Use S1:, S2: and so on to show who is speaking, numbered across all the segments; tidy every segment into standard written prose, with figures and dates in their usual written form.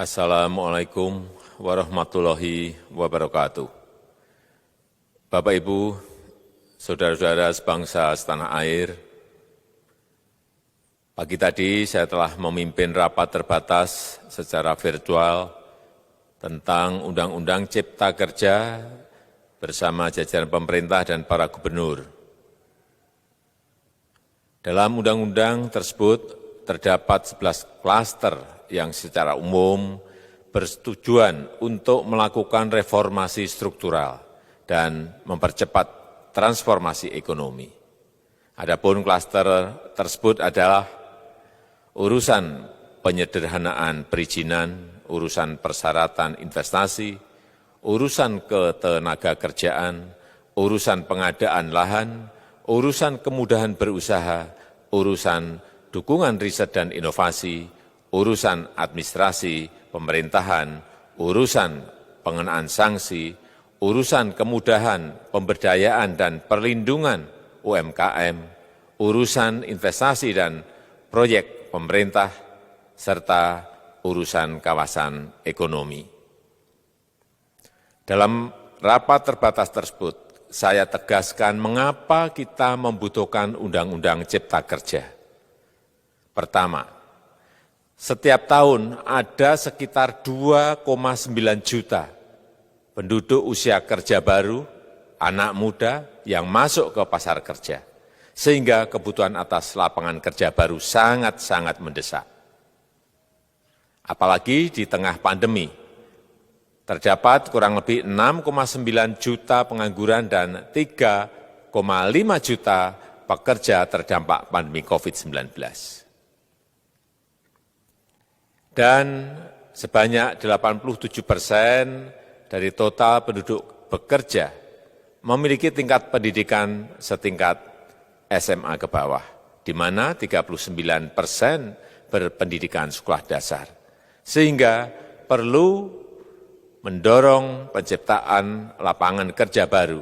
S1: Assalamualaikum warahmatullahi wabarakatuh. Bapak, Ibu, saudara-saudara sebangsa setanah air, pagi tadi saya telah memimpin rapat terbatas secara virtual tentang Undang-Undang Cipta Kerja bersama jajaran pemerintah dan para gubernur. Dalam undang-undang tersebut terdapat 11 klaster yang secara umum bertujuan untuk melakukan reformasi struktural dan mempercepat transformasi ekonomi. Adapun klaster tersebut adalah urusan penyederhanaan perizinan, urusan persyaratan investasi, urusan ketenagakerjaan, urusan pengadaan lahan, urusan kemudahan berusaha, urusan dukungan riset dan inovasi, urusan administrasi pemerintahan, urusan pengenaan sanksi, urusan kemudahan pemberdayaan dan perlindungan UMKM, urusan investasi dan proyek pemerintah, serta urusan kawasan ekonomi. Dalam rapat terbatas tersebut, saya tegaskan mengapa kita membutuhkan Undang-Undang Cipta Kerja. Pertama, setiap tahun ada sekitar 2,9 juta penduduk usia kerja baru, anak muda yang masuk ke pasar kerja, sehingga kebutuhan atas lapangan kerja baru sangat-sangat mendesak. Apalagi di tengah pandemi, terdapat kurang lebih 6,9 juta pengangguran dan 3,5 juta pekerja terdampak pandemi COVID-19. Dan sebanyak 87% dari total penduduk bekerja memiliki tingkat pendidikan setingkat SMA ke bawah, di mana 39% berpendidikan sekolah dasar. Sehingga perlu mendorong penciptaan lapangan kerja baru,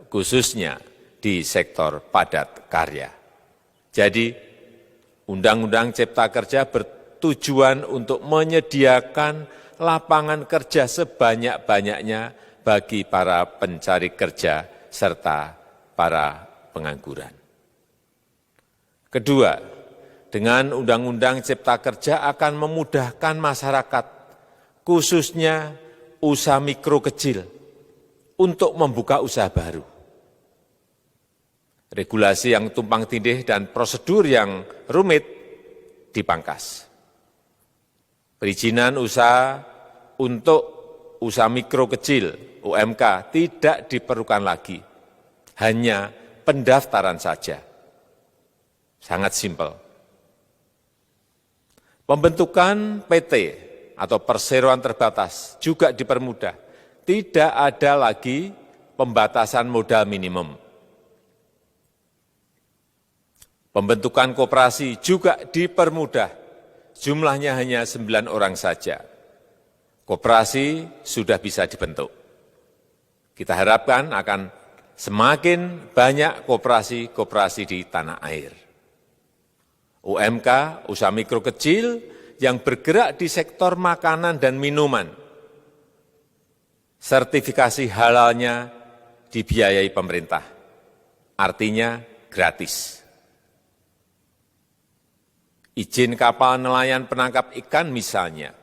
S1: khususnya di sektor padat karya. Jadi, Undang-Undang Cipta Kerja bertujuan untuk menyediakan lapangan kerja sebanyak-banyaknya bagi para pencari kerja serta para pengangguran. Kedua, dengan Undang-Undang Cipta Kerja akan memudahkan masyarakat, khususnya usaha mikro kecil, untuk membuka usaha baru. Regulasi yang tumpang tindih dan prosedur yang rumit dipangkas. Perizinan usaha untuk usaha mikro kecil, UMK, tidak diperlukan lagi. Hanya pendaftaran saja. Sangat simpel. Pembentukan PT atau perseroan terbatas juga dipermudah. Tidak ada lagi pembatasan modal minimum. Pembentukan koperasi juga dipermudah. Jumlahnya hanya 9 orang saja. Koperasi sudah bisa dibentuk. Kita harapkan akan semakin banyak koperasi-koperasi di tanah air. UMK, usaha mikro kecil yang bergerak di sektor makanan dan minuman. Sertifikasi halalnya dibiayai pemerintah. Artinya gratis. Izin kapal nelayan penangkap ikan misalnya,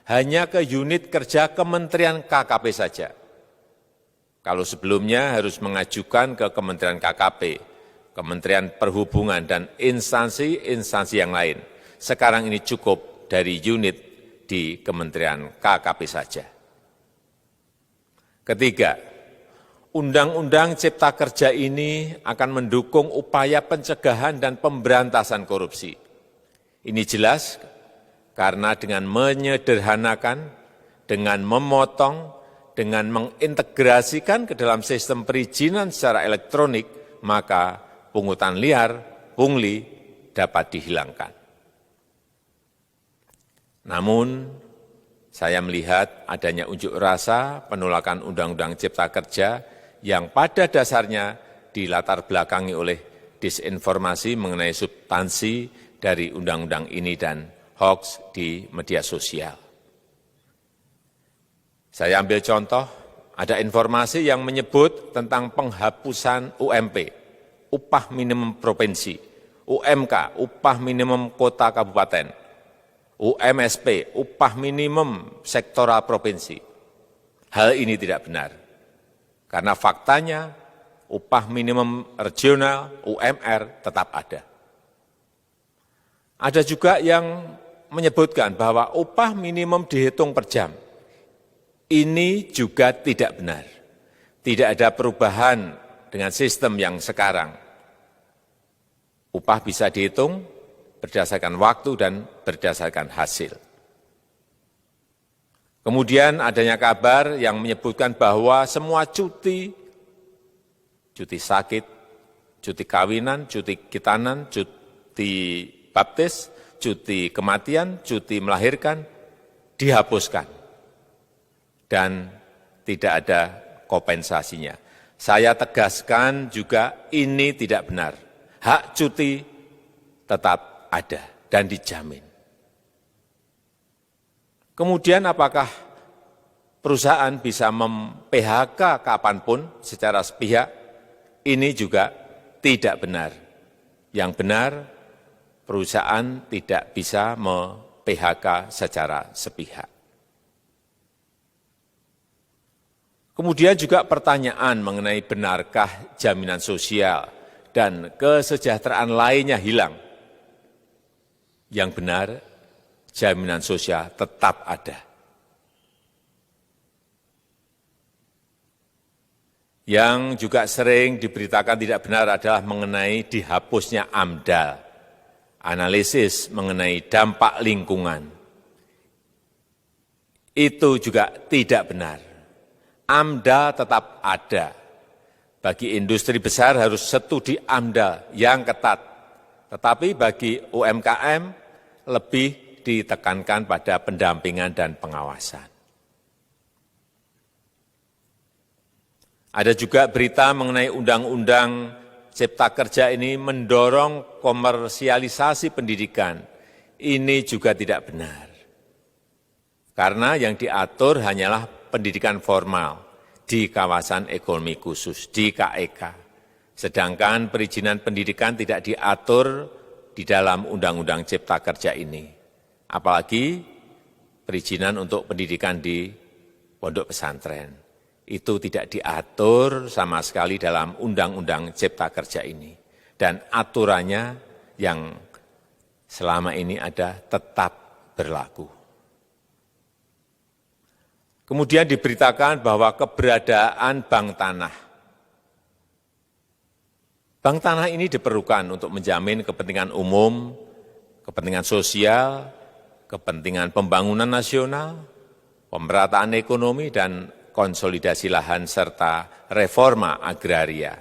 S1: hanya ke unit kerja Kementerian KKP saja. Kalau sebelumnya harus mengajukan ke Kementerian KKP, Kementerian Perhubungan, dan instansi-instansi yang lain. Sekarang ini cukup dari unit di Kementerian KKP saja. Ketiga, Undang-Undang Cipta Kerja ini akan mendukung upaya pencegahan dan pemberantasan korupsi. Ini jelas karena dengan menyederhanakan, dengan memotong, dengan mengintegrasikan ke dalam sistem perizinan secara elektronik, maka pungutan liar, pungli dapat dihilangkan. Namun, saya melihat adanya unjuk rasa penolakan Undang-Undang Cipta Kerja yang pada dasarnya dilatar belakangi oleh disinformasi mengenai substansi dari undang-undang ini dan hoax di media sosial. Saya ambil contoh, ada informasi yang menyebut tentang penghapusan UMP, upah minimum provinsi, UMK, upah minimum kota kabupaten, UMSP, upah minimum sektoral provinsi. Hal ini tidak benar, karena faktanya upah minimum regional, UMR, tetap ada. Ada juga yang menyebutkan bahwa upah minimum dihitung per jam. Ini juga tidak benar. Tidak ada perubahan dengan sistem yang sekarang. Upah bisa dihitung berdasarkan waktu dan berdasarkan hasil. Kemudian adanya kabar yang menyebutkan bahwa semua cuti sakit, cuti kawinan, cuti khitanan, cuti baptis, cuti kematian, cuti melahirkan, dihapuskan. Dan tidak ada kompensasinya. Saya tegaskan juga ini tidak benar. Hak cuti tetap ada dan dijamin. Kemudian apakah perusahaan bisa mem-PHK kapanpun secara sepihak? Ini juga tidak benar. Yang benar, perusahaan tidak bisa me-PHK secara sepihak. Kemudian juga pertanyaan mengenai benarkah jaminan sosial dan kesejahteraan lainnya hilang. Yang benar, jaminan sosial tetap ada. Yang juga sering diberitakan tidak benar adalah mengenai dihapusnya AMDAL, analisis mengenai dampak lingkungan. Itu juga tidak benar. AMDAL tetap ada. Bagi industri besar harus studi AMDAL yang ketat. Tetapi bagi UMKM lebih ditekankan pada pendampingan dan pengawasan. Ada juga berita mengenai Undang-Undang Cipta Kerja ini mendorong komersialisasi pendidikan. Ini juga tidak benar. Karena yang diatur hanyalah pendidikan formal di kawasan ekonomi khusus, di KEK. Sedangkan perizinan pendidikan tidak diatur di dalam Undang-Undang Cipta Kerja ini. Apalagi perizinan untuk pendidikan di pondok pesantren. Itu tidak diatur sama sekali dalam Undang-Undang Cipta Kerja ini. Dan aturannya yang selama ini ada tetap berlaku. Kemudian diberitakan bahwa keberadaan bank tanah. Bank tanah ini diperlukan untuk menjamin kepentingan umum, kepentingan sosial, kepentingan pembangunan nasional, pemerataan ekonomi, dan konsolidasi lahan serta reforma agraria.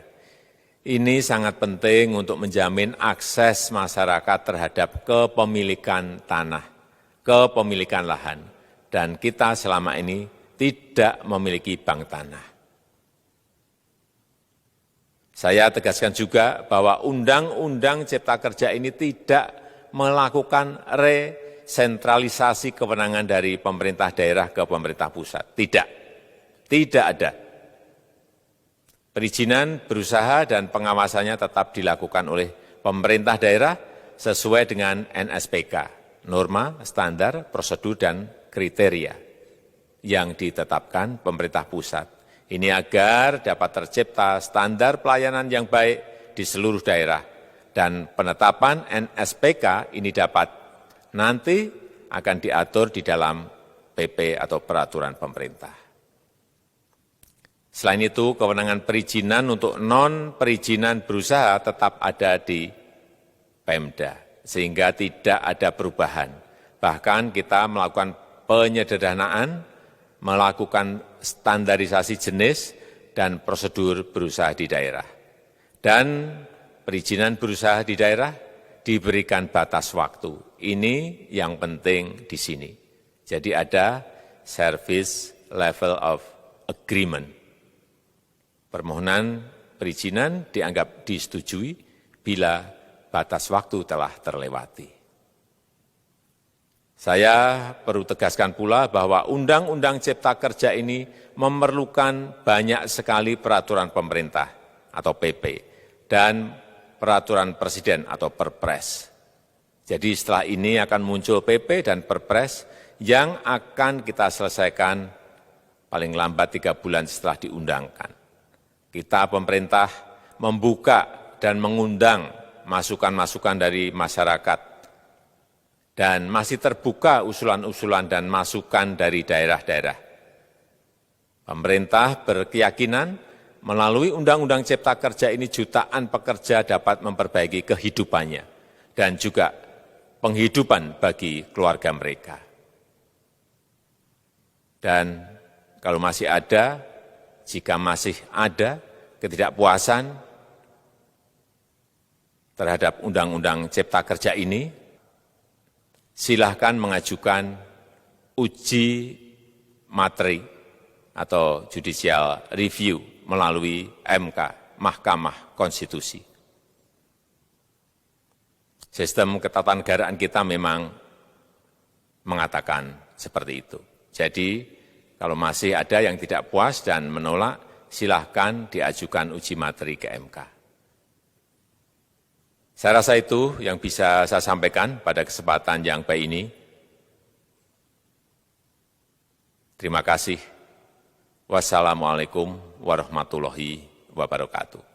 S1: Ini sangat penting untuk menjamin akses masyarakat terhadap kepemilikan tanah, kepemilikan lahan. Dan kita selama ini tidak memiliki bank tanah. Saya tegaskan juga bahwa Undang-Undang Cipta Kerja ini tidak melakukan resentralisasi kewenangan dari pemerintah daerah ke pemerintah pusat. Tidak ada. Perizinan berusaha dan pengawasannya tetap dilakukan oleh pemerintah daerah sesuai dengan NSPK, norma, standar, prosedur, dan kriteria yang ditetapkan pemerintah pusat. Ini agar dapat tercipta standar pelayanan yang baik di seluruh daerah. Dan penetapan NSPK ini dapat nanti akan diatur di dalam PP atau peraturan pemerintah. Selain itu, kewenangan perizinan untuk non-perizinan berusaha tetap ada di Pemda, sehingga tidak ada perubahan. Bahkan kita melakukan penyederhanaan, melakukan standarisasi jenis dan prosedur berusaha di daerah. Dan perizinan berusaha di daerah diberikan batas waktu. Ini yang penting di sini. Jadi ada service level of agreement. Permohonan perizinan dianggap disetujui bila batas waktu telah terlewati. Saya perlu tegaskan pula bahwa Undang-Undang Cipta Kerja ini memerlukan banyak sekali peraturan pemerintah atau PP dan peraturan presiden atau Perpres. Jadi setelah ini akan muncul PP dan Perpres yang akan kita selesaikan paling lambat 3 bulan setelah diundangkan. Kita pemerintah membuka dan mengundang masukan-masukan dari masyarakat dan masih terbuka usulan-usulan dan masukan dari daerah-daerah. Pemerintah berkeyakinan melalui Undang-Undang Cipta Kerja ini jutaan pekerja dapat memperbaiki kehidupannya dan juga penghidupan bagi keluarga mereka. Dan kalau masih ada, jika masih ada ketidakpuasan terhadap Undang-Undang Cipta Kerja ini, silahkan mengajukan uji materi atau judicial review melalui MK, Mahkamah Konstitusi. Sistem ketatanegaraan kita memang mengatakan seperti itu. Jadi, kalau masih ada yang tidak puas dan menolak, silahkan diajukan uji materi ke MK. Saya rasa itu yang bisa saya sampaikan pada kesempatan yang baik ini. Terima kasih. Wassalamualaikum warahmatullahi wabarakatuh.